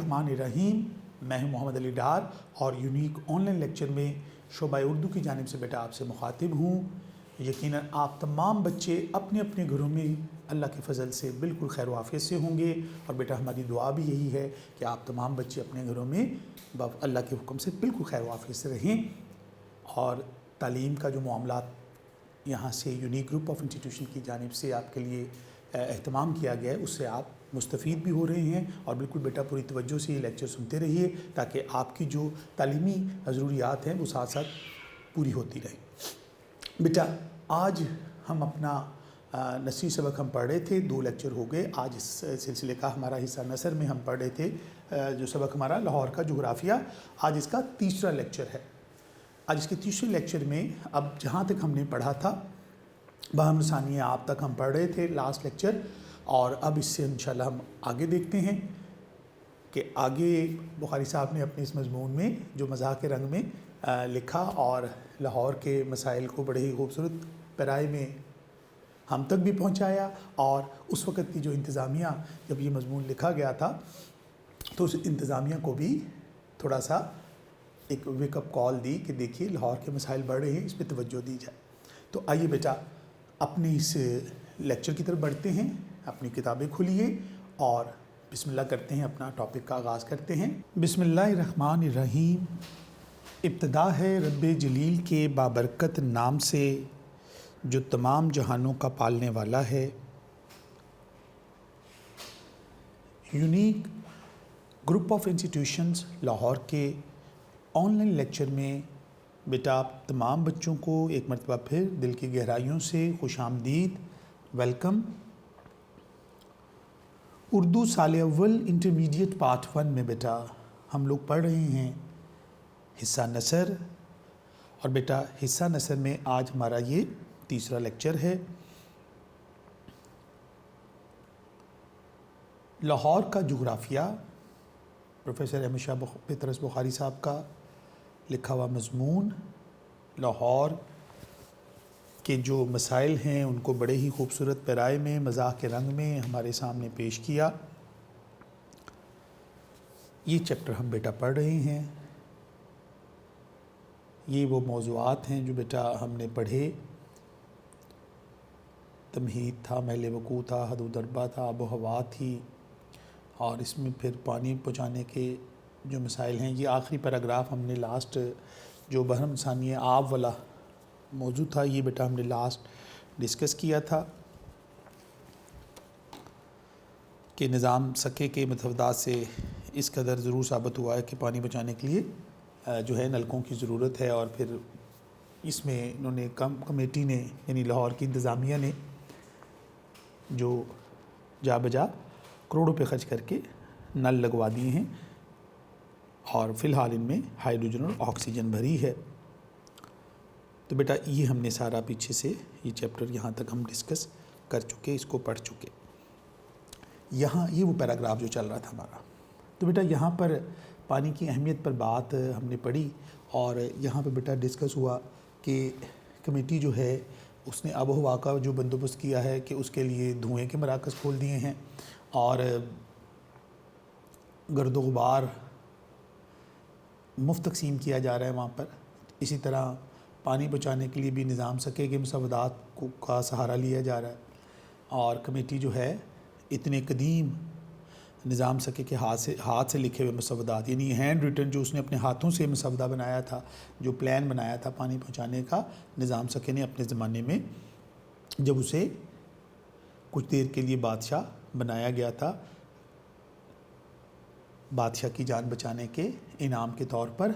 الرحمن الرحیم، میں ہوں محمد علی ڈار اور یونیک آن لائن لیکچر میں شعبہ اردو کی جانب سے بیٹا آپ سے مخاطب ہوں۔ یقیناً آپ تمام بچے اپنے اپنے گھروں میں اللہ کے فضل سے بالکل خیر و عافیت سے ہوں گے، اور بیٹا ہماری دعا بھی یہی ہے کہ آپ تمام بچے اپنے گھروں میں اللہ کے حکم سے بالکل خیر و عافیت سے رہیں، اور تعلیم کا جو معاملات یہاں سے یونیک گروپ آف انسٹیٹیوشن کی جانب سے آپ کے لیے اہتمام کیا گیا ہے، اس سے آپ مستفید بھی ہو رہے ہیں، اور بالکل بیٹا پوری توجہ سے یہ لیکچر سنتے رہیے تاکہ آپ کی جو تعلیمی ضروریات ہیں وہ ساتھ ساتھ پوری ہوتی رہیں۔ بیٹا آج ہم اپنا نثری سبق ہم پڑھ رہے تھے، 2 لیکچر ہو گئے۔ آج اس سلسلے کا ہمارا حصہ نثر میں ہم پڑھ رہے تھے جو سبق ہمارا لاہور کا جغرافیہ، آج اس کا تیسرا لیکچر ہے۔ آج اس کے تیسرے لیکچر میں اب جہاں تک ہم نے پڑھا تھا بہم ثانیہ آپ تک ہم پڑھ رہے تھے لاسٹ لیکچر، اور اب اس سے انشاءاللہ ہم آگے دیکھتے ہیں کہ آگے بخاری صاحب نے اپنے اس مضمون میں جو مزاح کے رنگ میں لکھا اور لاہور کے مسائل کو بڑے ہی خوبصورت پیرائے میں ہم تک بھی پہنچایا، اور اس وقت کی جو انتظامیہ جب یہ مضمون لکھا گیا تھا تو اس انتظامیہ کو بھی تھوڑا سا ایک ویک اپ کال دی کہ دیکھیے لاہور کے مسائل بڑھ رہے ہیں، اس پہ توجہ دی جائے۔ تو آئیے بیٹا اپنے اس لیکچر کی طرف بڑھتے ہیں، اپنی کتابیں کھولیے اور بسم اللہ کرتے ہیں، اپنا ٹاپک کا آغاز کرتے ہیں۔ بسم اللہ الرحمن الرحیم۔ ابتدا ہے رب جلیل کے بابرکت نام سے جو تمام جہانوں کا پالنے والا ہے۔ Unique group of institutions Lahore کے آن لائن لیکچر میں بیٹا آپ تمام بچوں کو ایک مرتبہ پھر دل کی گہرائیوں سے خوش آمدید، ویلکم۔ اردو سال اول انٹرمیڈیٹ پارٹ 1 میں بیٹا ہم لوگ پڑھ رہے ہیں حصہ نثر، اور بیٹا حصہ نثر میں آج ہمارا یہ تیسرا لیکچر ہے۔ لاہور کا جغرافیہ پروفیسر احمد شاہ پیطرس بخاری صاحب کا لکھا ہوا مضمون، لاہور کے جو مسائل ہیں ان کو بڑے ہی خوبصورت پیرائے میں مزاح کے رنگ میں ہمارے سامنے پیش کیا۔ یہ چیپٹر ہم بیٹا پڑھ رہے ہیں، یہ وہ موضوعات ہیں جو بیٹا ہم نے پڑھے۔ تمہید تھا، محل وقوع تھا، حدود اربع تھا، آب و ہوا تھی، اور اس میں پھر پانی پہنچانے کے جو مسائل ہیں۔ یہ آخری پیراگراف ہم نے لاسٹ جو بحرم ثانیہ آب والا موضوع تھا، یہ بیٹا ہم نے لاسٹ ڈسکس کیا تھا کہ نظام سکے کے متفادات سے اس قدر ضرور ثابت ہوا ہے کہ پانی بچانے کے لیے جو ہے نلکوں کی ضرورت ہے، اور پھر اس میں انہوں نے کمیٹی نے یعنی لاہور کی انتظامیہ نے جو جا بجا کروڑوں روپے خرچ کر کے نل لگوا دیے ہیں، اور فی الحال ان میں ہائیڈروجن اور آکسیجن بھری ہے۔ تو بیٹا یہ ہم نے سارا پیچھے سے یہ چیپٹر یہاں تک ہم ڈسکس کر چکے، اس کو پڑھ چکے۔ یہاں یہ وہ پیراگراف جو چل رہا تھا ہمارا، تو بیٹا یہاں پر پانی کی اہمیت پر بات ہم نے پڑھی، اور یہاں پہ بیٹا ڈسکس ہوا کہ کمیٹی جو ہے اس نے آب و ہوا کا جو بندوبست کیا ہے کہ اس کے لیے دھوئیں کے مراکز کھول دیے ہیں، اور گرد و غبار مفت تقسیم کیا جا رہا ہے وہاں پر۔ اسی طرح پانی بچانے کے لیے بھی نظام سکے کے مسودات کا سہارا لیا جا رہا ہے، اور کمیٹی جو ہے اتنے قدیم نظام سکے کے ہاتھ سے لکھے ہوئے مسودات، یعنی ہینڈ ریٹن جو اس نے اپنے ہاتھوں سے مسودہ بنایا تھا، جو پلان بنایا تھا پانی پہنچانے کا، نظام سکے نے اپنے زمانے میں جب اسے کچھ دیر کے لیے بادشاہ بنایا گیا تھا، بادشاہ کی جان بچانے کے انعام کے طور پر،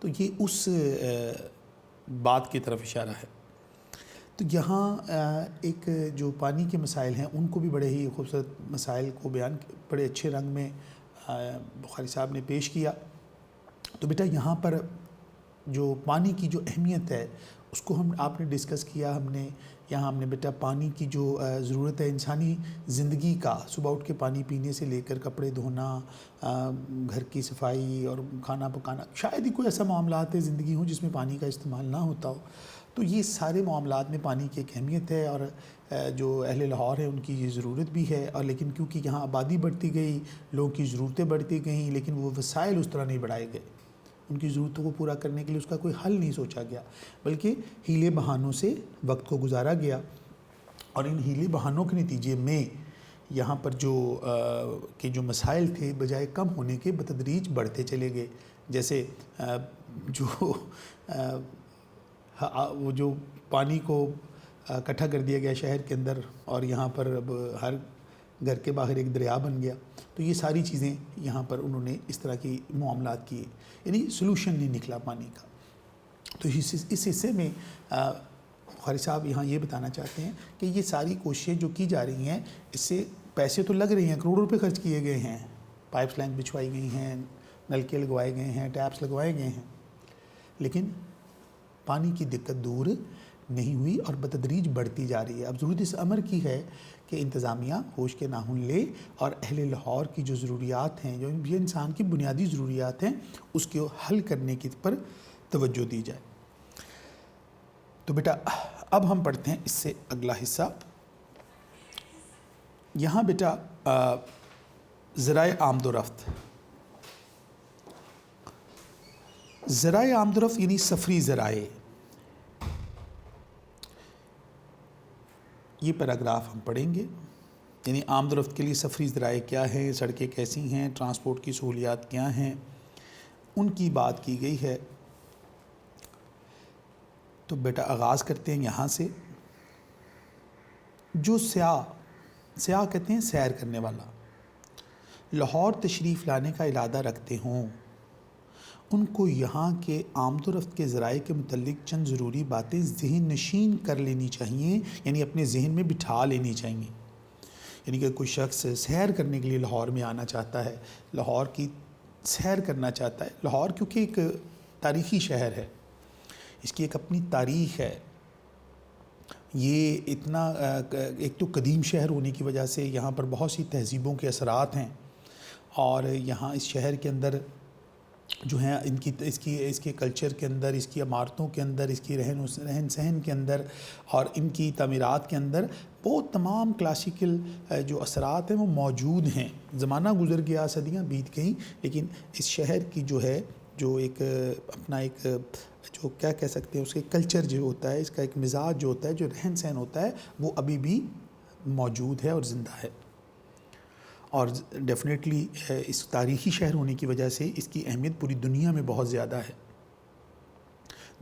تو یہ اس بات کی طرف اشارہ ہے۔ تو یہاں ایک جو پانی کے مسائل ہیں ان کو بھی بڑے ہی خوبصورت مسائل کو بیان بڑے اچھے رنگ میں بخاری صاحب نے پیش کیا۔ تو بیٹا یہاں پر جو پانی کی جو اہمیت ہے اس کو آپ نے ڈسکس کیا، ہم نے بیٹا پانی کی جو ضرورت ہے انسانی زندگی کا، صبح اٹھ کے پانی پینے سے لے کر کپڑے دھونا، گھر کی صفائی اور کھانا پکانا، شاید ہی کوئی ایسا معاملات ہے زندگی ہو جس میں پانی کا استعمال نہ ہوتا ہو۔ تو یہ سارے معاملات میں پانی کی ایک اہمیت ہے، اور جو اہل لاہور ہیں ان کی یہ ضرورت بھی ہے، اور لیکن کیونکہ یہاں آبادی بڑھتی گئی، لوگوں کی ضرورتیں بڑھتی گئیں، لیکن وہ وسائل اس طرح نہیں بڑھائے گئے، ان کی ضرورتوں کو پورا کرنے کے لیے اس کا کوئی حل نہیں سوچا گیا، بلکہ ہیلے بہانوں سے وقت کو گزارا گیا، اور ان ہیلے بہانوں کے نتیجے میں یہاں پر جو مسائل تھے بجائے کم ہونے کے بتدریج بڑھتے چلے گئے. جیسے وہ جو پانی کو اکٹھا کر دیا گیا شہر کے اندر، اور یہاں پر اب ہر گھر کے باہر ایک دریا بن گیا. تو یہ ساری چیزیں یہاں پر انہوں نے اس طرح کی معاملات کیے، یعنی سلوشن نہیں نکلا پانی کا. تو اس حصے میں بخاری صاحب یہاں یہ بتانا چاہتے ہیں کہ یہ ساری کوششیں جو کی جا رہی ہیں، اس سے پیسے تو لگ رہی ہیں، کروڑوں روپے خرچ کیے گئے ہیں، پائپس لائن بچھوائی گئی ہیں، نلکے لگوائے گئے ہیں، ٹیپس لگوائے گئے ہیں، لیکن پانی کی دقت دور نہیں ہوئی اور بتدریج بڑھتی جا رہی ہے. اب ضرورت اس امر کی ہے کہ انتظامیہ ہوش کے ناخن لے اور اہل لاہور کی جو ضروریات ہیں، جو یہ انسان کی بنیادی ضروریات ہیں، اس کو حل کرنے کی پر توجہ دی جائے. تو بیٹا اب ہم پڑھتے ہیں اس سے اگلا حصہ. یہاں بیٹا ذرائع آمد و رفت. ذرائع آمد و رفت یعنی سفری ذرائع. یہ پیراگراف ہم پڑھیں گے. یعنی آمد و رفت کے لیے سفری ذرائع کیا ہیں، سڑکیں کیسی ہیں، ٹرانسپورٹ کی سہولیات کیا ہیں، ان کی بات کی گئی ہے. تو بیٹا آغاز کرتے ہیں یہاں سے. جو سیاح کہتے ہیں سیر کرنے والا، لاہور تشریف لانے کا ارادہ رکھتے ہوں، ان کو یہاں کے آمد و رفت کے ذرائع کے متعلق چند ضروری باتیں ذہن نشین کر لینی چاہیے، یعنی اپنے ذہن میں بٹھا لینی چاہیے. یعنی کہ کوئی شخص سیر کرنے کے لیے لاہور میں آنا چاہتا ہے، لاہور کی سیر کرنا چاہتا ہے. لاہور کیونکہ ایک تاریخی شہر ہے، اس کی ایک اپنی تاریخ ہے. یہ اتنا ایک تو قدیم شہر ہونے کی وجہ سے یہاں پر بہت سی تہذیبوں کے اثرات ہیں، اور یہاں اس شہر کے اندر جو ہیں اس کے کلچر کے اندر، اس کی عمارتوں کے اندر، اس کی رہن سہن کے اندر اور ان کی تعمیرات کے اندر وہ تمام کلاسیکل جو اثرات ہیں وہ موجود ہیں. زمانہ گزر گیا، صدیاں بیت گئیں، لیکن اس شہر کی جو ہے جو ایک اپنا ایک جو کیا کہہ سکتے ہیں اس کے کلچر جو ہوتا ہے، اس کا ایک مزاج جو ہوتا ہے، جو رہن سہن ہوتا ہے، وہ ابھی بھی موجود ہے اور زندہ ہے. اور ڈیفینیٹلی اس تاریخی شہر ہونے کی وجہ سے اس کی اہمیت پوری دنیا میں بہت زیادہ ہے.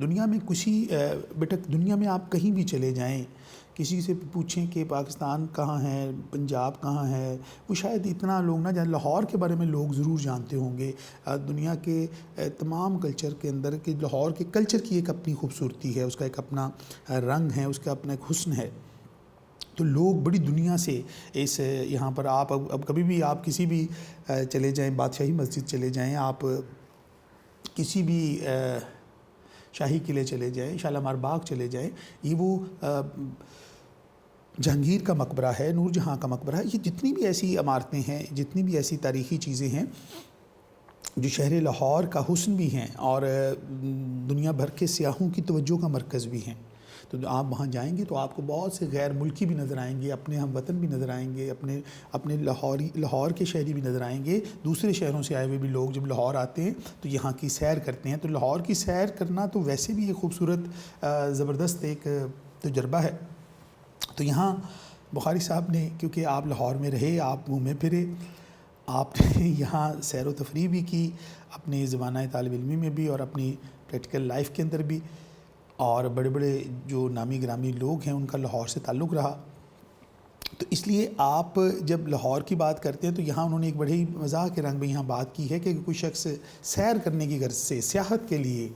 دنیا میں بیٹا دنیا میں آپ کہیں بھی چلے جائیں، کسی سے پوچھیں کہ پاکستان کہاں ہے، پنجاب کہاں ہے، وہ شاید اتنا لوگ نہ جانیں. لاہور کے بارے میں لوگ ضرور جانتے ہوں گے. دنیا کے تمام کلچر کے اندر کہ لاہور کے کلچر کی ایک اپنی خوبصورتی ہے، اس کا ایک اپنا رنگ ہے، اس کا اپنا ایک حسن ہے. تو لوگ بڑی دنیا سے یہاں پر آپ اب کبھی بھی آپ کسی بھی چلے جائیں، بادشاہی مسجد چلے جائیں، آپ کسی بھی شاہی قلعے چلے جائیں، شالامار باغ چلے جائیں، یہ وہ جہانگیر کا مقبرہ ہے، نور جہاں کا مقبرہ ہے، یہ جتنی بھی ایسی عمارتیں ہیں، جتنی بھی ایسی تاریخی چیزیں ہیں جو شہر لاہور کا حسن بھی ہیں اور دنیا بھر کے سیاحوں کی توجہ کا مرکز بھی ہیں. تو آپ وہاں جائیں گے تو آپ کو بہت سے غیر ملکی بھی نظر آئیں گے، اپنے ہم وطن بھی نظر آئیں گے، اپنے لاہور کے شہری بھی نظر آئیں گے. دوسرے شہروں سے آئے ہوئے بھی لوگ جب لاہور آتے ہیں تو یہاں کی سیر کرتے ہیں. تو لاہور کی سیر کرنا تو ویسے بھی ایک خوبصورت زبردست ایک تجربہ ہے. تو یہاں بخاری صاحب نے، کیونکہ آپ لاہور میں رہے، آپ گھومے پھرے، آپ نے یہاں سیر و تفریح بھی کی اپنے زمانہ طالب علمی میں بھی اور اپنی پریکٹیکل لائف کے اندر بھی، اور بڑے بڑے جو نامی گرامی لوگ ہیں ان کا لاہور سے تعلق رہا. تو اس لیے آپ جب لاہور کی بات کرتے ہیں تو یہاں انہوں نے ایک بڑی مزاح کے رنگ میں یہاں بات کی ہے کہ کوئی شخص سیر کرنے کی غرض سے سیاحت کے لیے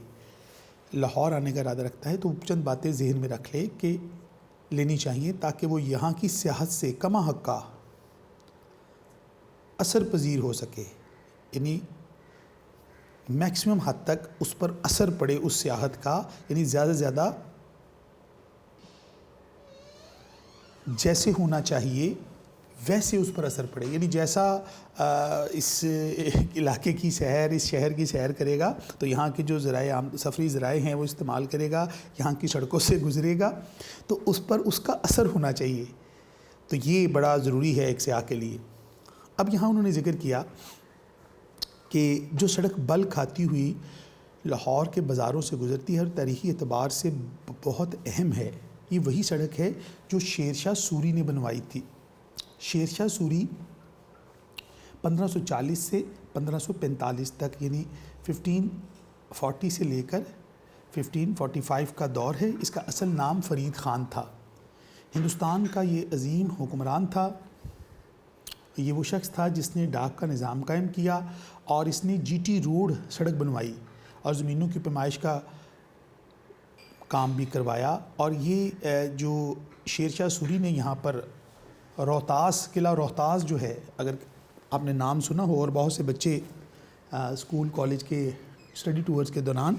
لاہور آنے کا ارادہ رکھتا ہے تو چند باتیں ذہن میں رکھ لے کہ لینی چاہیے تاکہ وہ یہاں کی سیاحت سے کما حق کا اثر پذیر ہو سکے، یعنی میکسیمم حد تک اس پر اثر پڑے اس سیاحت کا، یعنی زیادہ سے زیادہ جیسے ہونا چاہیے ویسے اس پر اثر پڑے. یعنی جیسا اس علاقے کی سیر، اس شہر کی سیر کرے گا تو یہاں کے جو ذرائع سفری ذرائع ہیں وہ استعمال کرے گا، یہاں کی سڑکوں سے گزرے گا، تو اس پر اس کا اثر ہونا چاہیے. تو یہ بڑا ضروری ہے ایک سیاح کے لیے. اب یہاں انہوں نے ذکر کیا کہ جو سڑک بل کھاتی ہوئی لاہور کے بازاروں سے گزرتی ہے اور تاریخی اعتبار سے بہت اہم ہے، یہ وہی سڑک ہے جو شیر شاہ سوری نے بنوائی تھی. شیر شاہ سوری 1540 سے 1545 تک، یعنی 1540 سے لے کر 1545 کا دور ہے. اس کا اصل نام فرید خان تھا. ہندوستان کا یہ عظیم حکمران تھا. یہ وہ شخص تھا جس نے ڈاک کا نظام قائم کیا اور اس نے جی ٹی روڈ سڑک بنوائی اور زمینوں کی پیمائش کا کام بھی کروایا. اور یہ جو شیر شاہ سوری نے یہاں پر روہتاس، قلعہ روہتاس جو ہے، اگر آپ نے نام سنا ہو، اور بہت سے بچے اسکول کالج کے اسٹڈی ٹورز کے دوران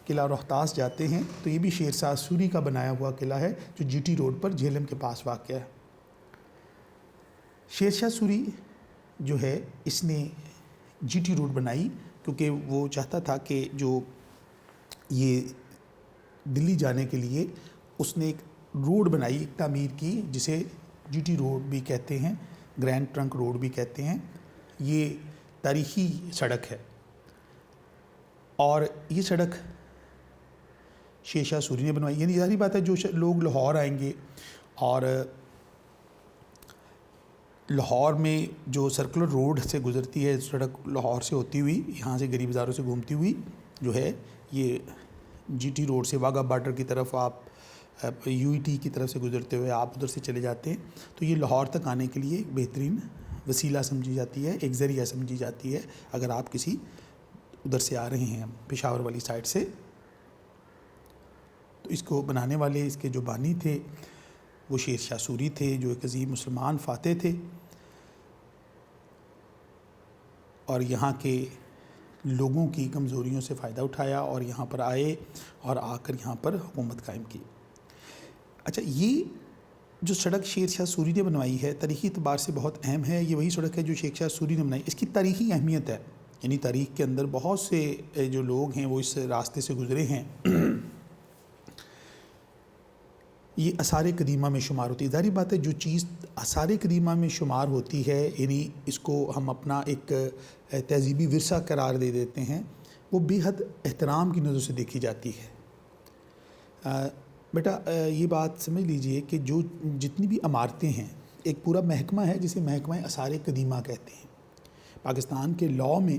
قلعہ روہتاس جاتے ہیں، تو یہ بھی شیر شاہ سوری کا بنایا ہوا قلعہ ہے جو جی ٹی روڈ پر جہلم کے پاس واقع ہے. شیر شاہ سوری جو ہے اس نے جی ٹی روڈ بنائی کیونکہ وہ چاہتا تھا کہ جو یہ دلی جانے کے لیے اس نے ایک روڈ بنائی، ایک تعمیر کی، جسے جی ٹی روڈ بھی کہتے ہیں، گرینڈ ٹرنک روڈ بھی کہتے ہیں. یہ تاریخی سڑک ہے اور یہ سڑک شیر شاہ سوری نے بنوائی. یعنی ظاہری بات ہے جو لوگ لاہور آئیں گے اور لاہور میں جو سرکولر روڈ سے گزرتی ہے سڑک، لاہور سے ہوتی ہوئی یہاں سے گری بازاروں سے گھومتی ہوئی جو ہے، یہ جی ٹی روڈ سے واگا بارڈر کی طرف آپ یو ای ٹی کی طرف سے گزرتے ہوئے آپ ادھر سے چلے جاتے ہیں، تو یہ لاہور تک آنے کے لیے ایک بہترین وسیلہ سمجھی جاتی ہے، ایک ذریعہ سمجھی جاتی ہے. اگر آپ کسی ادھر سے آ رہے ہیں پشاور والی سائڈ سے، تو اس کو بنانے والے، اس کے جو بانی تھے وہ شیر شاہ سوری تھے، جو ایک عظیم مسلمان فاتح تھے اور یہاں کے لوگوں کی کمزوریوں سے فائدہ اٹھایا اور یہاں پر آئے اور آ کر یہاں پر حکومت قائم کی. اچھا، یہ جو سڑک شیر شاہ سوری نے بنوائی ہے تاریخی اعتبار سے بہت اہم ہے. یہ وہی سڑک ہے جو شیر شاہ سوری نے بنائی. اس کی تاریخی اہمیت ہے، یعنی تاریخ کے اندر بہت سے جو لوگ ہیں وہ اس راستے سے گزرے ہیں. یہ آثار قدیمہ میں شمار ہوتی ہے. ظاہری بات ہے جو چیز آثار قدیمہ میں شمار ہوتی ہے، یعنی اس کو ہم اپنا ایک تہذیبی ورثہ قرار دے دیتے ہیں، وہ بے حد احترام کی نظر سے دیکھی جاتی ہے. بیٹا یہ بات سمجھ لیجئے کہ جو جتنی بھی عمارتیں ہیں، ایک پورا محکمہ ہے جسے محکمہ آثار قدیمہ کہتے ہیں. پاکستان کے لاء میں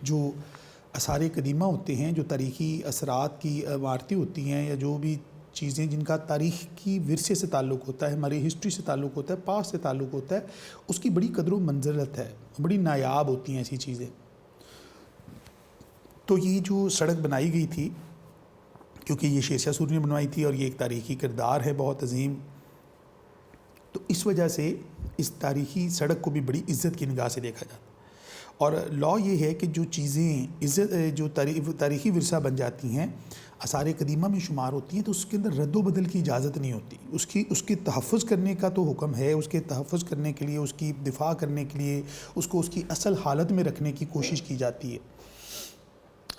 جو آثار قدیمہ ہوتے ہیں، جو تاریخی اثرات کی عمارتیں ہوتی ہیں یا جو بھی چیزیں جن کا تاریخ کی ورثے سے تعلق ہوتا ہے، ہماری ہسٹری سے تعلق ہوتا ہے، پاس سے تعلق ہوتا ہے، اس کی بڑی قدر و منزلت ہے، بڑی نایاب ہوتی ہیں ایسی چیزیں. تو یہ جو سڑک بنائی گئی تھی، کیونکہ یہ شیر شاہ سوری نے بنوائی تھی اور یہ ایک تاریخی کردار ہے بہت عظیم، تو اس وجہ سے اس تاریخی سڑک کو بھی بڑی عزت کی نگاہ سے دیکھا جاتا. اور لاء یہ ہے کہ جو چیزیں جو تاریخی ورثہ بن جاتی ہیں، آثار قدیمہ میں شمار ہوتی ہیں، تو اس کے اندر رد و بدل کی اجازت نہیں ہوتی. اس کے تحفظ کرنے کا تو حکم ہے، اس کے تحفظ کرنے کے لیے، اس کی دفاع کرنے کے لیے اس کو اس کی اصل حالت میں رکھنے کی کوشش کی جاتی ہے.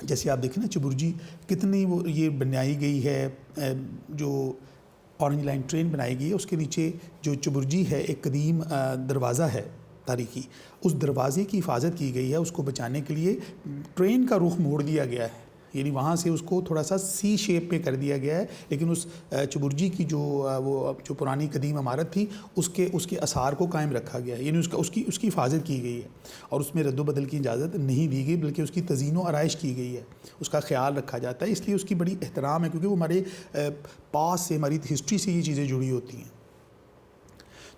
جیسے آپ دیکھیں نا چبرجی کتنی وہ یہ بنائی گئی ہے، جو اورنج لائن ٹرین بنائی گئی ہے، اس کے نیچے جو چبرجی ہے ایک قدیم دروازہ ہے تاریخی، اس دروازے کی حفاظت کی گئی ہے. اس کو بچانے کے لیے ٹرین کا رخ موڑ دیا گیا ہے، یعنی وہاں سے اس کو تھوڑا سا سی شیپ میں کر دیا گیا ہے، لیکن اس چبرجی کی جو پرانی قدیم عمارت تھی اس کے آثار کو قائم رکھا گیا ہے، یعنی اس کی حفاظت کی گئی ہے اور اس میں رد و بدل کی اجازت نہیں دی گئی، بلکہ اس کی تزئین و آرائش کی گئی ہے، اس کا خیال رکھا جاتا ہے. اس لیے اس کی بڑی احترام ہے، کیونکہ وہ ہمارے پاس سے، ہماری ہسٹری سے یہ چیزیں جڑی ہوتی ہیں.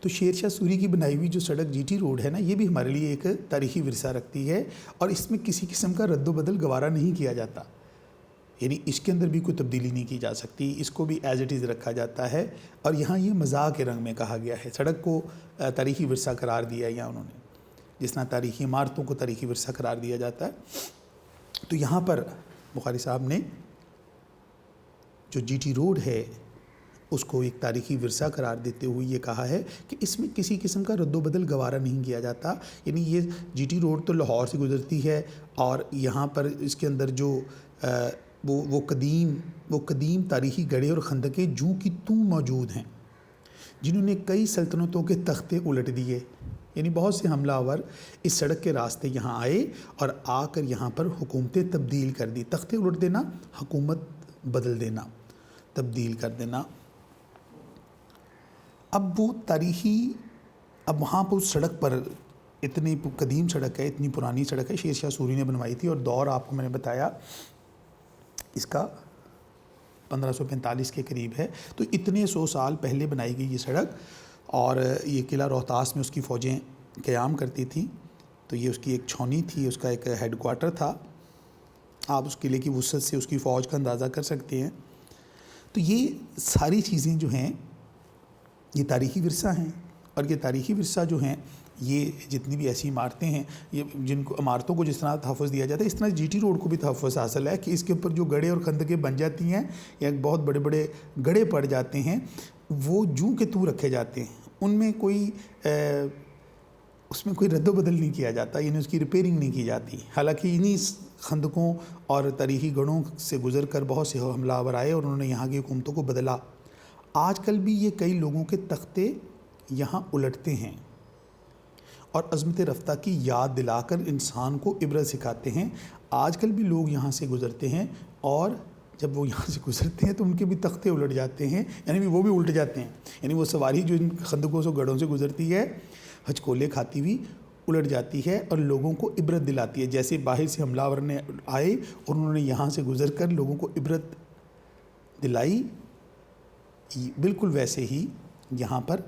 تو شیر شاہ سوری کی بنائی ہوئی جو سڑک جی ٹی روڈ ہے نا، یہ بھی ہمارے لیے ایک تاریخی ورثہ رکھتی ہے اور اس میں کسی قسم کا رد و بدل گوارا نہیں کیا جاتا، یعنی اس کے اندر بھی کوئی تبدیلی نہیں کی جا سکتی، اس کو بھی ایز اٹ از رکھا جاتا ہے. اور یہاں یہ مزاح کے رنگ میں کہا گیا ہے، سڑک کو تاریخی ورثہ قرار دیا ہے یہاں انہوں نے، جس طرح تاریخی عمارتوں کو تاریخی ورثہ قرار دیا جاتا ہے. تو یہاں پر بخاری صاحب نے جو جی ٹی روڈ ہے اس کو ایک تاریخی ورثہ قرار دیتے ہوئے یہ کہا ہے کہ اس میں کسی قسم کا رد و بدل گوارا نہیں کیا جاتا. یعنی یہ جی ٹی روڈ تو لاہور سے گزرتی ہے اور یہاں پر اس کے اندر جو وہ قدیم تاریخی گڑھے اور خندقیں جوں کی توں موجود ہیں جنہوں نے کئی سلطنتوں کے تختے الٹ دیے. یعنی بہت سے حملہ آور اس سڑک کے راستے یہاں آئے اور آ کر یہاں پر حکومتیں تبدیل کر دی. تختے الٹ دینا، حکومت بدل دینا، تبدیل کر دینا. اب وہ تاریخی، اب وہاں پر اس سڑک پر اتنی قدیم سڑک ہے، اتنی پرانی سڑک ہے، شیر شاہ سوری نے بنوائی تھی اور دور آپ کو میں نے بتایا اس کا 1545 کے قریب ہے. تو اتنے 100 سال پہلے بنائی گئی یہ سڑک اور یہ قلعہ روہتاس میں اس کی فوجیں قیام کرتی تھیں. تو یہ اس کی ایک چھاؤنی تھی، اس کا ایک ہیڈ کوارٹر تھا. آپ اس قلعے کی وسعت سے اس کی فوج کا اندازہ کر سکتے ہیں. تو یہ ساری چیزیں جو ہیں یہ تاریخی ورثہ ہیں، اور یہ تاریخی ورثہ جو ہیں یہ جتنی بھی ایسی عمارتیں ہیں، یہ جن کو عمارتوں کو جس طرح تحفظ دیا جاتا ہے اس طرح جی ٹی روڈ کو بھی تحفظ حاصل ہے کہ اس کے اوپر جو گڑھے اور خندقیں بن جاتی ہیں یا بہت بڑے بڑے گڑھے پڑ جاتے ہیں وہ جوں کے توں رکھے جاتے ہیں. ان میں اس میں کوئی رد و بدل نہیں کیا جاتا، یعنی اس کی ریپیئرنگ نہیں کی جاتی. حالانکہ انہی خندقوں اور تاریخی گڑھوں سے گزر کر بہت سے حملہ آور آئے اور انہوں نے یہاں کی حکومتوں کو بدلا. آج کل بھی یہ کئی لوگوں کے تختے یہاں الٹتے ہیں اور عظمت رفتہ کی یاد دلا کر انسان کو عبرت سکھاتے ہیں. آج کل بھی لوگ یہاں سے گزرتے ہیں اور جب وہ یہاں سے گزرتے ہیں تو ان کے بھی تختے الٹ جاتے ہیں، یعنی وہ بھی الٹ جاتے ہیں. یعنی وہ سواری جو ان خندقوں سے گڑھوں سے گزرتی ہے ہچکولے کھاتی ہوئی الٹ جاتی ہے اور لوگوں کو عبرت دلاتی ہے. جیسے باہر سے حملہ آور نے آئے اور انہوں نے یہاں سے گزر کر لوگوں کو عبرت دلائی، بالکل ویسے ہی یہاں پر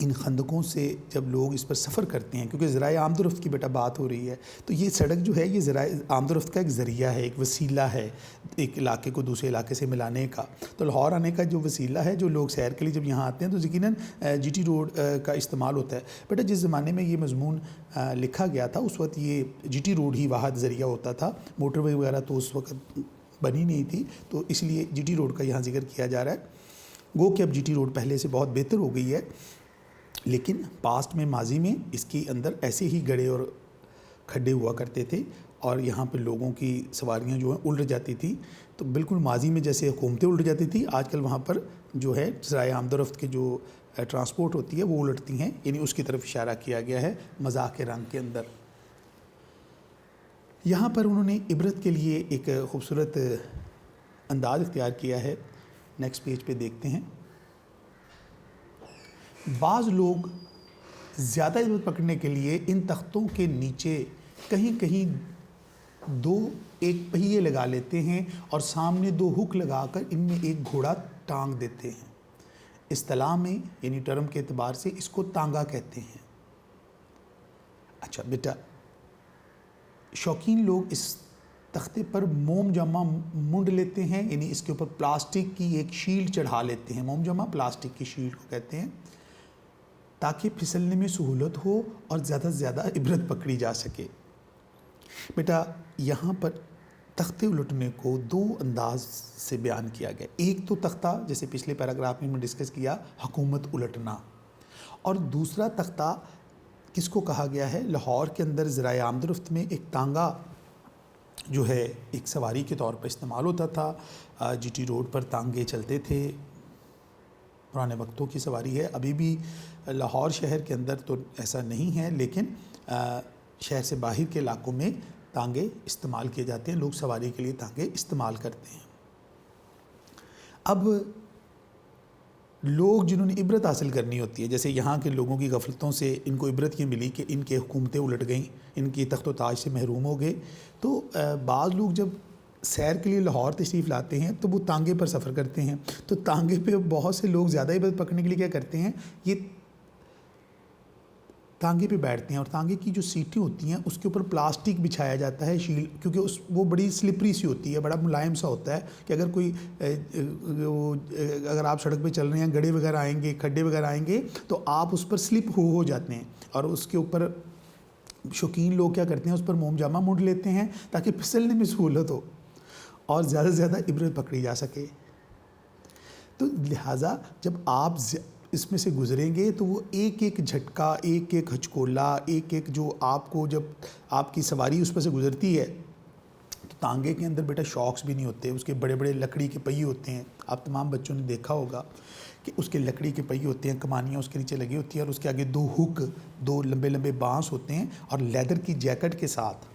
ان خندقوں سے جب لوگ اس پر سفر کرتے ہیں، کیونکہ ذرائع آمد و رفت کی بیٹا بات ہو رہی ہے، تو یہ سڑک جو ہے یہ ذرائع آمد و رفت کا ایک ذریعہ ہے، ایک وسیلہ ہے ایک علاقے کو دوسرے علاقے سے ملانے کا. تو لاہور آنے کا جو وسیلہ ہے، جو لوگ سیر کے لیے جب یہاں آتے ہیں تو یقیناً جی ٹی روڈ کا استعمال ہوتا ہے. بیٹا جس زمانے میں یہ مضمون لکھا گیا تھا اس وقت یہ جی ٹی روڈ ہی واحد ذریعہ ہوتا تھا، موٹر وے وغیرہ تو اس وقت بنی نہیں تھی، تو اس لیے جی ٹی روڈ کا یہاں ذکر کیا جا رہا ہے. گو کہ اب جی ٹی روڈ پہلے سے بہت بہتر ہو گئی ہے، لیکن پاسٹ میں ماضی میں اس کے اندر ایسے ہی گڑھے اور کھڈے ہوا کرتے تھے اور یہاں پہ لوگوں کی سواریاں جو ہیں الٹ جاتی تھی. تو بالکل ماضی میں جیسے حکومتیں الٹ جاتی تھی، آج کل وہاں پر جو ہے ذرائع آمد و رفت کے جو ٹرانسپورٹ ہوتی ہے وہ الٹتی ہیں. یعنی اس کی طرف اشارہ کیا گیا ہے مزاح کے رنگ کے اندر. یہاں پر انہوں نے عبرت کے لیے ایک خوبصورت انداز اختیار کیا ہے. نیکسٹ پیج پہ دیکھتے ہیں. بعض لوگ زیادہ عبرت پکڑنے کے لیے ان تختوں کے نیچے کہیں کہیں ایک پہیے لگا لیتے ہیں اور سامنے 2 ہک لگا کر ان میں ایک گھوڑا ٹانگ دیتے ہیں. اصطلاح میں یعنی ٹرم کے اعتبار سے اس کو تانگا کہتے ہیں. اچھا بیٹا، شوقین لوگ اس تختے پر موم جامہ منڈ لیتے ہیں، یعنی اس کے اوپر پلاسٹک کی ایک شیلڈ چڑھا لیتے ہیں. موم جامہ پلاسٹک کی شیلڈ کو کہتے ہیں، تاکہ پھسلنے میں سہولت ہو اور زیادہ سے زیادہ عبرت پکڑی جا سکے. بیٹا یہاں پر تختے الٹنے کو 2 انداز سے بیان کیا گیا. ایک تو تختہ جیسے پچھلے پیراگراف میں ڈسکس کیا حکومت الٹنا، اور دوسرا تختہ کس کو کہا گیا ہے؟ لاہور کے اندر ذرائع آمد و رفت میں ایک تانگا جو ہے ایک سواری کے طور پر استعمال ہوتا تھا. جی ٹی روڈ پر تانگے چلتے تھے، پرانے وقتوں کی سواری ہے. ابھی بھی لاہور شہر کے اندر تو ایسا نہیں ہے، لیکن شہر سے باہر کے علاقوں میں تانگے استعمال کیے جاتے ہیں، لوگ سواری کے لیے تانگے استعمال کرتے ہیں. اب لوگ جنہوں نے عبرت حاصل کرنی ہوتی ہے، جیسے یہاں کے لوگوں کی غفلتوں سے ان کو عبرت یہ ملی کہ ان کے حکومتیں الٹ گئیں، ان کی تخت و تاج سے محروم ہو گئے، تو بعض لوگ جب سیر کے لیے لاہور تشریف لاتے ہیں تو وہ تانگے پر سفر کرتے ہیں. تو تانگے پہ بہت سے لوگ زیادہ عبرت پکڑنے کے لیے کیا کرتے ہیں، یہ تانگے پہ بیٹھتے ہیں اور تانگے کی جو سیٹیں ہوتی ہیں اس کے اوپر پلاسٹک بچھایا جاتا ہے شیل، کیونکہ وہ بڑی سلپری سی ہوتی ہے، بڑا ملائم سا ہوتا ہے کہ اگر آپ سڑک پہ چل رہے ہیں، گڑھے وغیرہ آئیں گے، کھڈے وغیرہ آئیں گے تو آپ اس پر سلپ ہو جاتے ہیں. اور اس کے اوپر شوقین لوگ کیا کرتے ہیں، اس پر موم جامہ منڈ لیتے ہیں تاکہ پھسلنے میں سہولت ہو اور زیادہ سے زیادہ عبرت پکڑی جا سکے. تو لہٰذا جب آپ اس میں سے گزریں گے تو وہ ایک ایک جھٹکا، ایک ایک ہچکولا، ایک ایک جو آپ کو جب آپ کی سواری اس پر سے گزرتی ہے تو تانگے کے اندر بیٹا شاکس بھی نہیں ہوتے، اس کے بڑے بڑے لکڑی کے پہیے ہوتے ہیں. آپ تمام بچوں نے دیکھا ہوگا کہ اس کے لکڑی کے پہیے ہوتے ہیں، کمانیاں اس کے نیچے لگی ہوتی ہیں اور اس کے آگے 2 ہک، 2 لمبے لمبے بانس ہوتے ہیں اور لیدر کی جیکٹ کے ساتھ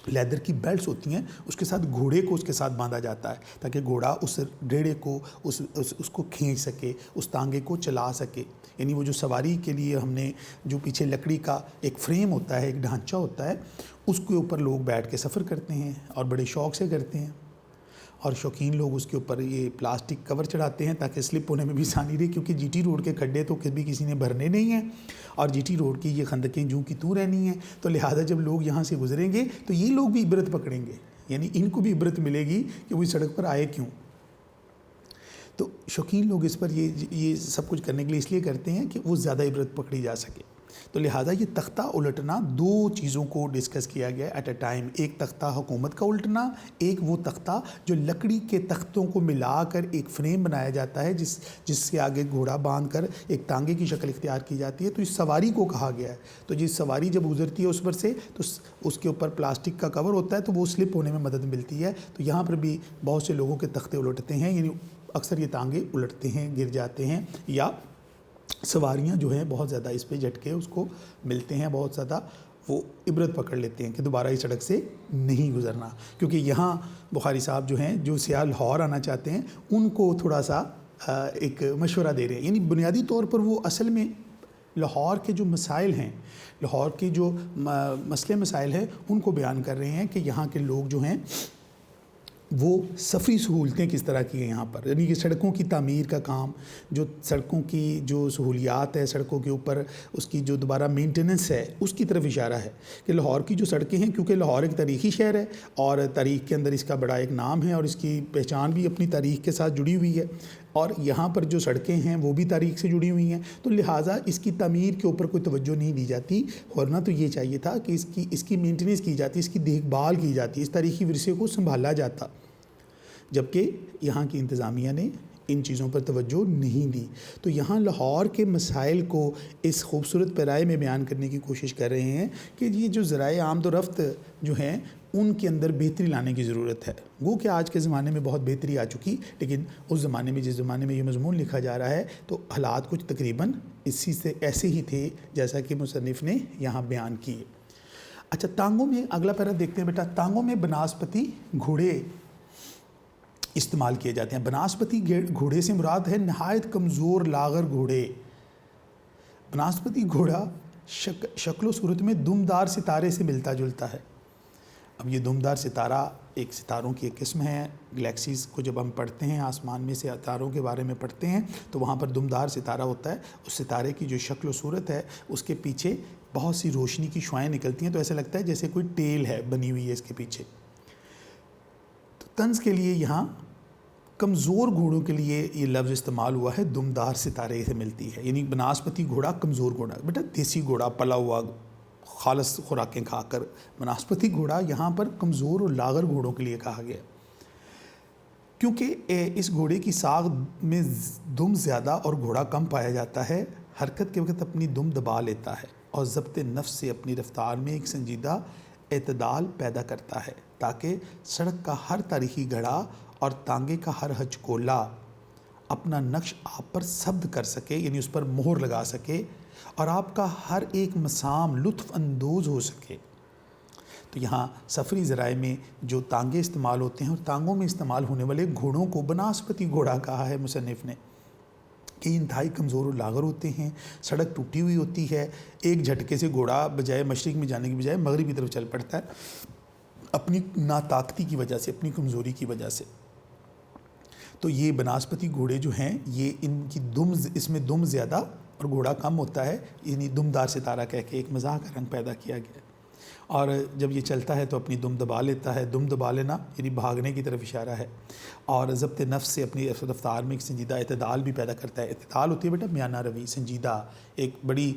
لیدر کی بیلٹس ہوتی ہیں، اس کے ساتھ گھوڑے کو اس کے ساتھ باندھا جاتا ہے تاکہ گھوڑا اس ریڑے کو اس کو کھینچ سکے، اس تانگے کو چلا سکے. یعنی وہ جو سواری کے لیے ہم نے جو پیچھے لکڑی کا ایک فریم ہوتا ہے، ایک ڈھانچہ ہوتا ہے، اس کے اوپر لوگ بیٹھ کے سفر کرتے ہیں اور بڑے شوق سے کرتے ہیں. اور شوقین لوگ اس کے اوپر یہ پلاسٹک کور چڑھاتے ہیں تاکہ سلپ ہونے میں بھی آسانی رہے، کیونکہ جی ٹی روڈ کے کھڈے تو کبھی کسی نے بھرنے نہیں ہیں اور جی ٹی روڈ کی یہ خندقیں جوں کی توں رہنی ہیں. تو لہٰذا جب لوگ یہاں سے گزریں گے تو یہ لوگ بھی عبرت پکڑیں گے، یعنی ان کو بھی عبرت ملے گی کہ وہ سڑک پر آئے کیوں. تو شوقین لوگ اس پر یہ سب کچھ کرنے کے لیے اس لیے کرتے ہیں کہ وہ زیادہ عبرت پکڑی جا سکے. تو لہٰذا یہ تختہ الٹنا 2 چیزوں کو ڈسکس کیا گیا ایٹ اے ٹائم. ایک تختہ حکومت کا الٹنا، ایک وہ تختہ جو لکڑی کے تختوں کو ملا کر ایک فریم بنایا جاتا ہے جس کے آگے گھوڑا باندھ کر ایک تانگے کی شکل اختیار کی جاتی ہے. تو اس سواری کو کہا گیا ہے. تو جس سواری جب گزرتی ہے اس پر سے تو اس کے اوپر پلاسٹک کا کور ہوتا ہے تو وہ سلپ ہونے میں مدد ملتی ہے. تو یہاں پر بھی بہت سے لوگوں کے تختے الٹتے ہیں، یعنی اکثر یہ تانگے الٹتے ہیں، گر جاتے ہیں، یا سواریاں جو ہیں بہت زیادہ اس پہ جھٹکے اس کو ملتے ہیں، بہت زیادہ وہ عبرت پکڑ لیتے ہیں کہ دوبارہ اس سڑک سے نہیں گزرنا. کیونکہ یہاں بخاری صاحب جو ہیں جو سیاح لاہور آنا چاہتے ہیں ان کو تھوڑا سا ایک مشورہ دے رہے ہیں. یعنی بنیادی طور پر وہ اصل میں لاہور کے جو مسائل ہیں، لاہور کے جو مسئلے مسائل ہیں ان کو بیان کر رہے ہیں کہ یہاں کے لوگ جو ہیں وہ سفری سہولتیں کس طرح کی ہیں یہاں پر. یعنی کہ سڑکوں کی تعمیر کا کام، جو سڑکوں کی جو سہولیات ہے سڑکوں کے اوپر، اس کی جو دوبارہ مینٹیننس ہے اس کی طرف اشارہ ہے کہ لاہور کی جو سڑکیں ہیں، کیونکہ لاہور ایک تاریخی شہر ہے اور تاریخ کے اندر اس کا بڑا ایک نام ہے اور اس کی پہچان بھی اپنی تاریخ کے ساتھ جڑی ہوئی ہے، اور یہاں پر جو سڑکیں ہیں وہ بھی تاریخ سے جڑی ہوئی ہیں. تو لہٰذا اس کی تعمیر کے اوپر کوئی توجہ نہیں دی جاتی، ورنہ تو یہ چاہیے تھا کہ اس کی مینٹیننس کی جاتی، اس کی دیکھ بھال کی جاتی، اس تاریخی ورثے کو سنبھالا جاتا. جبکہ یہاں کی انتظامیہ نے ان چیزوں پر توجہ نہیں دی. تو یہاں لاہور کے مسائل کو اس خوبصورت پیرائے میں بیان کرنے کی کوشش کر رہے ہیں کہ یہ جو ذرائع آمد و رفت جو ہیں ان کے اندر بہتری لانے کی ضرورت ہے. وہ کہ آج کے زمانے میں بہت بہتری آ چکی، لیکن اس زمانے میں جس زمانے میں یہ مضمون لکھا جا رہا ہے تو حالات کچھ تقریباً اسی سے ایسے ہی تھے جیسا کہ مصنف نے یہاں بیان کیے. اچھا، تانگوں میں اگلا پیرا دیکھتے ہیں بیٹا. تانگوں میں بناسپتی گھوڑے استعمال کیے جاتے ہیں. بناسپتی گھوڑے سے مراد ہے نہایت کمزور لاغر گھوڑے. بناسپتی گھوڑا شکل و صورت میں دمدار ستارے سے ملتا جلتا ہے. اب یہ دمدار ستارہ ایک ستاروں کی ایک قسم ہے. گلیکسیز کو جب ہم پڑھتے ہیں، آسمان میں سے ستاروں کے بارے میں پڑھتے ہیں تو وہاں پر دمدار ستارہ ہوتا ہے. اس ستارے کی جو شکل و صورت ہے اس کے پیچھے بہت سی روشنی کی شعائیں نکلتی ہیں، تو ایسا لگتا ہے جیسے کوئی ٹیل ہے بنی ہوئی ہے اس کے پیچھے. طنز کے لیے یہاں کمزور گھوڑوں کے لیے یہ لفظ استعمال ہوا ہے، دمدار ستارے سے ملتی ہے. یعنی بناسپتی گھوڑا کمزور گھوڑا، بیٹا دیسی گھوڑا پلا ہوا خالص خوراکیں کھا کر. بناسپتی گھوڑا یہاں پر کمزور اور لاغر گھوڑوں کے لیے کہا گیا، کیونکہ اس گھوڑے کی ساغ میں دم زیادہ اور گھوڑا کم پایا جاتا ہے. حرکت کے وقت اپنی دم دبا لیتا ہے اور ضبط نفس سے اپنی رفتار میں ایک سنجیدہ اعتدال پیدا کرتا ہے تاکہ سڑک کا ہر تاریخی گھڑا اور تانگے کا ہر ہچکولا اپنا نقش آپ پر ثبت کر سکے، یعنی اس پر مہر لگا سکے اور آپ کا ہر ایک مسام لطف اندوز ہو سکے. تو یہاں سفری ذرائع میں جو تانگے استعمال ہوتے ہیں اور تانگوں میں استعمال ہونے والے گھوڑوں کو بناسپتی گھوڑا کہا ہے مصنف نے کہ انتہائی کمزور و لاغر ہوتے ہیں. سڑک ٹوٹی ہوئی ہوتی ہے، ایک جھٹکے سے گھوڑا بجائے مشرق میں جانے کی بجائے مغرب کی طرف چل پڑتا ہے اپنی ناطاقتی کی وجہ سے، اپنی کمزوری کی وجہ سے. تو یہ بناسپتی گھوڑے جو ہیں یہ ان کی اس میں دم زیادہ اور گھوڑا کم ہوتا ہے، یعنی دمدار ستارہ کہہ کے ایک مزاح کا رنگ پیدا کیا گیا ہے. اور جب یہ چلتا ہے تو اپنی دم دبا لیتا ہے. دم دبا لینا یعنی بھاگنے کی طرف اشارہ ہے، اور ضبط نفس سے اپنی رفتار میں ایک سنجیدہ اعتدال بھی پیدا کرتا ہے. اعتدال ہوتی ہے بیٹا میانہ روی، سنجیدہ، ایک بڑی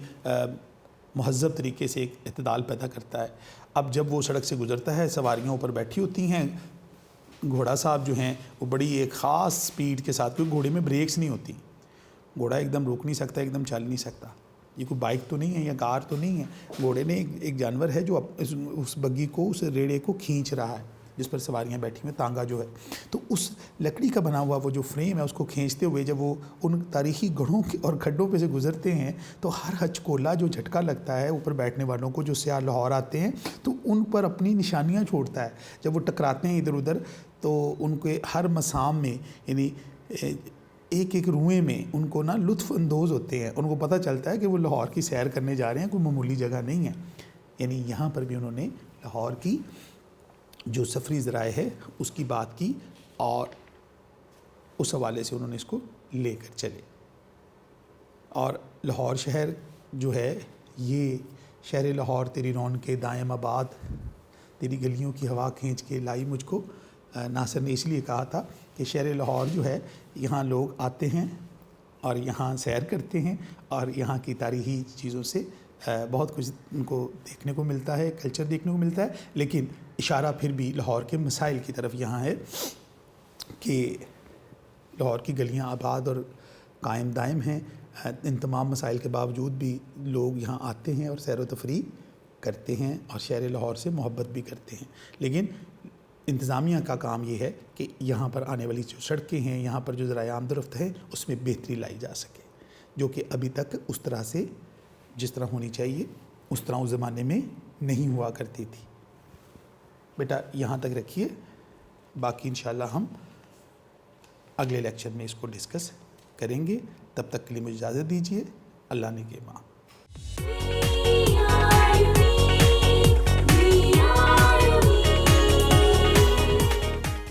مہذب طریقے سے ایک اعتدال پیدا کرتا ہے. اب جب وہ سڑک سے گزرتا ہے، سواریاں اوپر بیٹھی ہوتی ہیں، گھوڑا صاحب جو ہیں وہ بڑی ایک خاص سپیڈ کے ساتھ، کیونکہ گھوڑے میں بریکس نہیں ہوتی، گھوڑا ایک دم روک نہیں سکتا، ایک دم چل نہیں سکتا. یہ کوئی بائک تو نہیں ہے یا کار تو نہیں ہے، گھوڑے نے ایک جانور ہے جو اس بگی کو، اس ریڑے کو کھینچ رہا ہے جس پر سواریاں بیٹھی ہوئی، تانگا جو ہے. تو اس لکڑی کا بنا ہوا وہ جو فریم ہے اس کو کھینچتے ہوئے جب وہ ان تاریخی گڑھوں اور کھڈوں پہ سے گزرتے ہیں تو ہر ہچکولا جو جھٹکا لگتا ہے اوپر بیٹھنے والوں کو جو سیاح لاہور آتے ہیں تو ان پر اپنی نشانیاں چھوڑتا ہے. جب وہ ٹکراتے ہیں ادھر ادھر تو ان کے ہر مسام میں، یعنی ایک ایک روئیں میں ان کو نا لطف اندوز ہوتے ہیں، ان کو پتہ چلتا ہے کہ وہ لاہور کی سیر کرنے جا رہے ہیں، کوئی معمولی جگہ نہیں ہے. یعنی یہاں پر بھی انہوں نے لاہور کی جو سفری ذرائع ہے اس کی بات کی اور اس حوالے سے انہوں نے اس کو لے کر چلے. اور لاہور شہر جو ہے، یہ شہر لاہور تیری رونقیں دائم آباد، تیری گلیوں کی ہوا کھینچ کے لائی مجھ کو. ناصر نے اس لیے کہا تھا کہ شہر لاہور جو ہے یہاں لوگ آتے ہیں اور یہاں سیر کرتے ہیں اور یہاں کی تاریخی چیزوں سے بہت کچھ ان کو دیکھنے کو ملتا ہے، کلچر دیکھنے کو ملتا ہے. لیکن اشارہ پھر بھی لاہور کے مسائل کی طرف یہاں ہے کہ لاہور کی گلیاں آباد اور قائم دائم ہیں. ان تمام مسائل کے باوجود بھی لوگ یہاں آتے ہیں اور سیر و تفریح کرتے ہیں اور شہر لاہور سے محبت بھی کرتے ہیں. لیکن انتظامیہ کا کام یہ ہے کہ یہاں پر آنے والی جو سڑکیں ہیں، یہاں پر جو ذرائع عام رفت ہے اس میں بہتری لائی جا سکے، جو کہ ابھی تک اس طرح سے جس طرح ہونی چاہیے اس طرح اس زمانے میں نہیں ہوا کرتی تھی. بیٹا یہاں تک رکھیے، باقی انشاءاللہ ہم اگلے لیکچر میں اس کو ڈسکس کریں گے. تب تک کے لیے مجھے اجازت دیجیے. اللہ نے کے ماں.